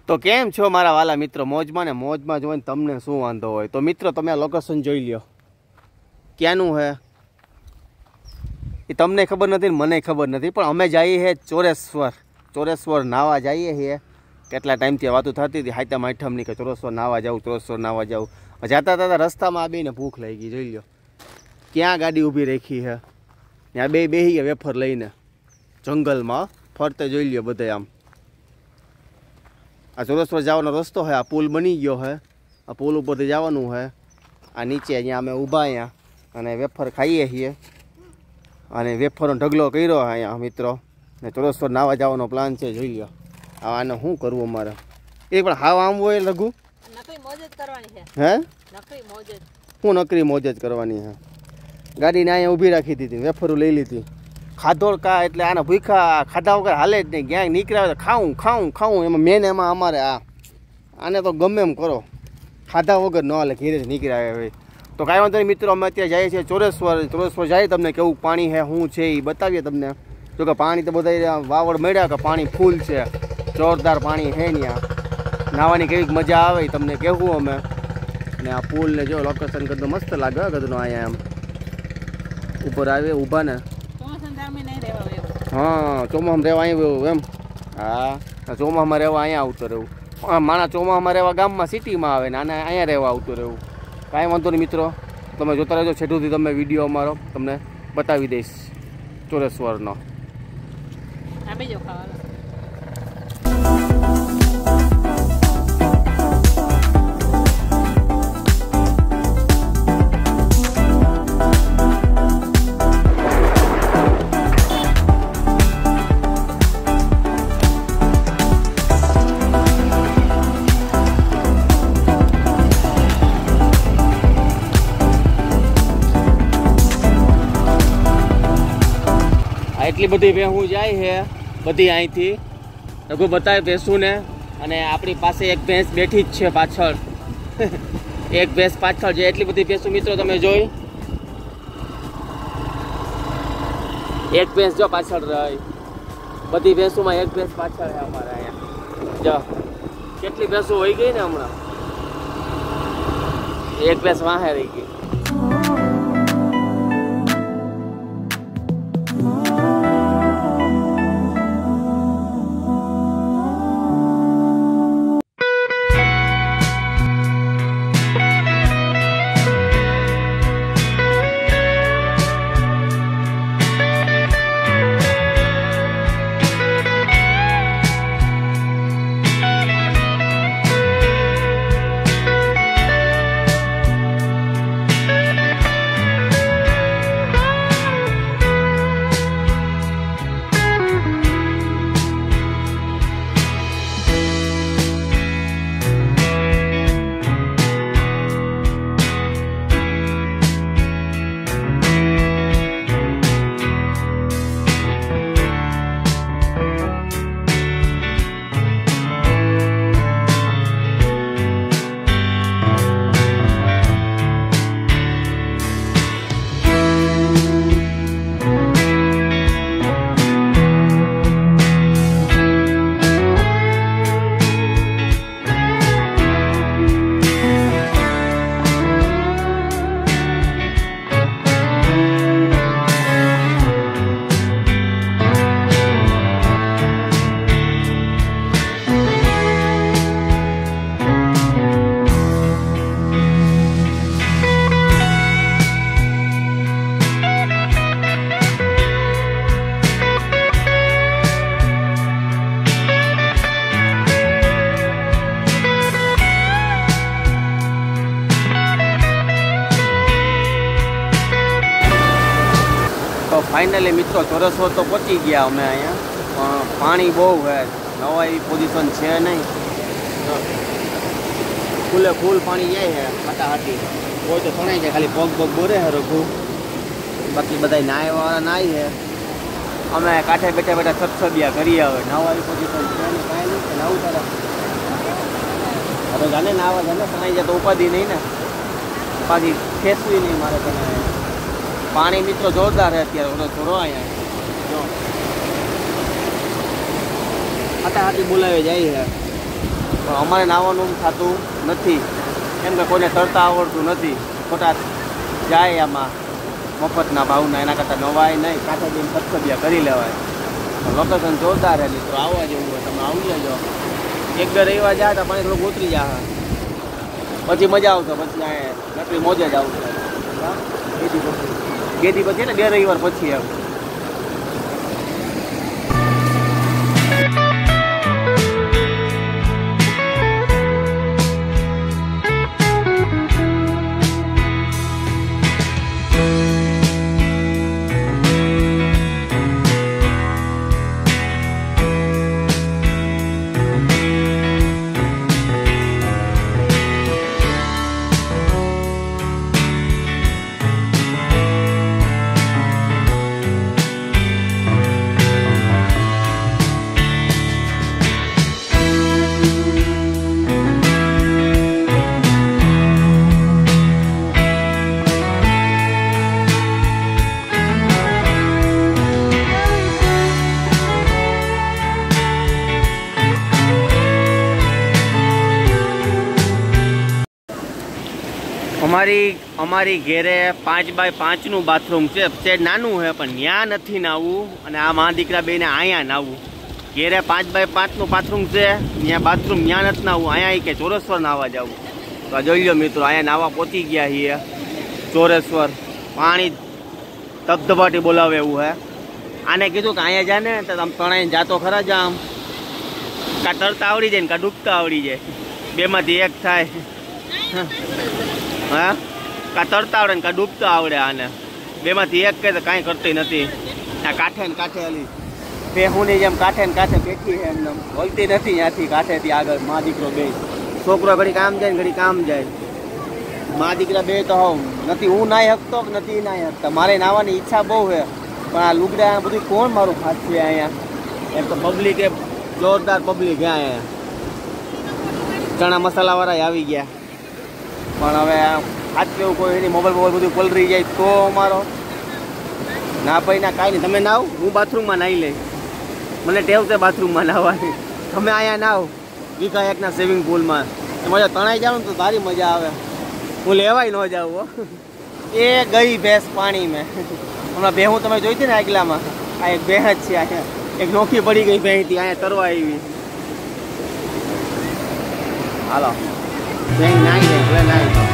તો કેમ છો મારા વાલા મિત્રો? મોજમાં ને મોજમાં જોઈને તમને શું વાંધો હોય? તો મિત્રો તમે આ લોકેશન જોઈ લ્યો, ક્યાંનું હે એ તમને ખબર નથી ને મને ખબર નથી, પણ અમે જઈએ છીએ ચોરેશ્વર નાવા જઈએ છીએ. કેટલા ટાઈમથી વાતો થતી હતી હાઈતા માઠમની કે ચોરેશ્વર નાવા જાઉં. જતા રસ્તામાં આવીને ભૂખ લાગી ગઈ. જોઈ લો ક્યાં ગાડી ઊભી રાખી છે, ત્યાં બેહી ગયા વેફર લઈને જંગલમાં ફરતે. જોઈ લ્યો બધા આમ. આ ચોરેશ્વર જવાનો રસ્તો છે, આ પુલ બની ગયો છે, આ પુલ ઉપરથી જવાનું છે. આ નીચે અહીંયા અમે ઊભા અહીંયા અને વેફર ખાઈએ છીએ અને વેફરનો ઢગલો કર્યો અહીંયા મિત્રો. ને ચોરેશ્વર નાવા જવાનો પ્લાન છે. જોઈ લો આને શું કરવું અમારે? એ પણ હાવ આમ હોય લઘુ હે શું નકરી મોજ જ કરવાની છે? ગાડીને અહીંયા ઊભી રાખી દીધી, વેફરો લઈ લીધી. ખાધો કા એટલે આને ભૂખા ખાધા વગર હાલે જ નહીં. ક્યાંક નીકળ્યા ખાવું એમાં મેન એમાં અમારે આને તો ગમે એમ કરો, ખાધા વગર ન હાલે, ઘેરે જ નીકળ્યા હોય. તો કાંઈ વાંધો નહીં મિત્રો, અમે અત્યારે જઈએ છીએ ચોરેશ્વર જઈએ. તમને કેવું પાણી છે શું છે એ બતાવીએ તમને. જો કે પાણી તો બધા વાવડ મળ્યા કે પાણી ફૂલ છે, જોરદાર પાણી છે ત્યાં. નાવાની કેવી મજા આવે તમને કહેવું અમે. ને આ પુલ ને જો લોકેશન કરતો મસ્ત લાગે કદનો અહીંયા એમ ઉપર આવે ઊભા ને. હા ચોમાસામાં રહેવા આવ્યું એમ. હા ચોમાસામાં રહેવા અહીંયા આવતો રહેવું. માણા ચોમાસામાં રહેવા ગામમાં સિટીમાં આવે ને આને અહીંયા રહેવા આવતું રહેવું. કાંઈ વાંધો નહીં મિત્રો, તમે જોતા રહેજો છેટુંથી. તમે વિડીયો અમારો તમને બતાવી દઈશ ચોરેશ્વરનો. એટલી બધી ભેંસું જાય છે બધી અહીંથી રઘુ બતાવે ભેંસું ને. અને આપણી પાસે એક ભેંસ બેઠી જ છે પાછળ. એક ભેંસ પાછળ છે. એટલી બધી ભેંસું મિત્રો તમે જોઈ. એક ભેંસ જો પાછળ રહી. બધી ભેંસુમાં એક ભેંસ પાછળ છે અમારે અહીંયા. જો કેટલી ભેંસું હોઈ ગઈ ને હમણાં. એક ભેંસ વાહે રહી ગઈ. ફાઇનલી મિત્રો ચોરેશ્વર તો પહોંચી ગયા અમે અહીંયા. પણ પાણી બહુ છે, નવા એવી પોઝિશન છે નહીં. ફૂલ પાણી જાય છે હાટાહાટી. કોઈ તો તણાઈ જાય, ખાલી પગ બોરે છે રઘુ. બાકી બધા નાહવાળા નાહી છે. અમે કાંઠે બેઠા સત્સબિયા કરીએ. હવે નવા એવી પોઝિશન છે નહીં, કાંઈ નહીં. નવું તારે હવે જાને નાવા જાને તણાઈ જાય તો ઉપાધિ નહીં ને, પાછી ખેંચવી નહીં મારે તને. પાણી મિત્રો જોરદાર છે અત્યારે. થોડો અહીંયા હાટાહાટી બોલાવે જાય છે. પણ અમારે નાહવાનું થતું નથી, કેમ કે કોઈને તરતા આવડતું નથી. ખોટા જાય આમાં મફતના ભાવના, એના કરતાં નવાય નહીં, કાંઠે જઈને ખતખતિયા કરી લેવાય. લોકેશન જોરદાર હે મિત્રો, આવવા જેવું હોય, તમે આવી જજો. એક બે રવિવાર જાય તો પાણી થોડુંક ઉતરી જાય, પછી મજા આવશે. પછી અહીંયા નકરી મોજે જ આવશે. ગેદી પછી એટલે 2 રવિવાર પછી એમ. અમારી ઘેરે 5x5 બાથરૂમ છે. નાનું છે પણ ત્યાં નથી નાવું, અને આ મા દીકરા બેને અહીંયા નાવું. ઘેરે 5x5 બાથરૂમ છે, ત્યાં બાથરૂમ ત્યાં નથી નાવું, અહીંયા કે ચોરેશ્વર નાવા જવું. તો આ જોઈ લો મિત્રો, અહીંયા નાવા પહોંચી ગયા છીએ ચોરેશ્વર. પાણી ધબધબાટી બોલાવે એવું હે. આને કીધું કે અહીંયા જા ને તો આમ તણાઈને જાતો ખરા જ, આમ કાં તરતા આવડી જાય ને કાં ડૂબતા આવડી જાય, બેમાંથી એક થાય. હા, કાં તરતા આવડે ને કાં ડૂબતા આવડે. આને બેમાંથી એક કહે તો કાંઈ કરતી નથી. આ કાંઠે ને કાંઠે હાલી બેહુની જેમ કાંઠે ને કાંઠે બેઠી છે, એમને બોલતી નથી ત્યાંથી કાંઠેથી આગળ. મા દીકરો બે, છોકરો ઘડી કામ જાય ને ઘડી કામ જાય. મા દીકરા બે તો હોવ નથી, હું નાહી શકતો કે નથી નાહી શકતા. મારે નાહવાની ઈચ્છા બહુ છે, પણ આ લુગડા બધું કોણ મારું ખાસ છે અહીંયા. એમ તો પબ્લિક એ જોરદાર પબ્લિક હે અહીંયા. ચણા મસાલાવાળા આવી ગયા, પણ હવે હાથ એવું કોઈ એની મોબાઈલ બધું પલરી જાય તો અમારો ના ભાઈ ના કાંઈ નહીં. તમે નાવ, હું બાથરૂમમાં નાહી લઈ, મને ટેવ છે બાથરૂમમાં નાહવાની. તમે અહીંયા નાવ વીઘા એકના સ્વિમિંગ પુલમાં, મજા તણાઈ જાવ ને તો સારી મજા આવે. હું લેવાય ન જાઉં. એ ગઈ ભેંસ પાણી મેં હમણાં બેહું તમે જોઈ હતી ને આગલામાં, આ એક ભેંસ જ છે. અહીંયા એક નોખી પડી ગઈ ભેંસ હતી, અહીંયા તરવા આવી. હાલો નાઈ નાઈ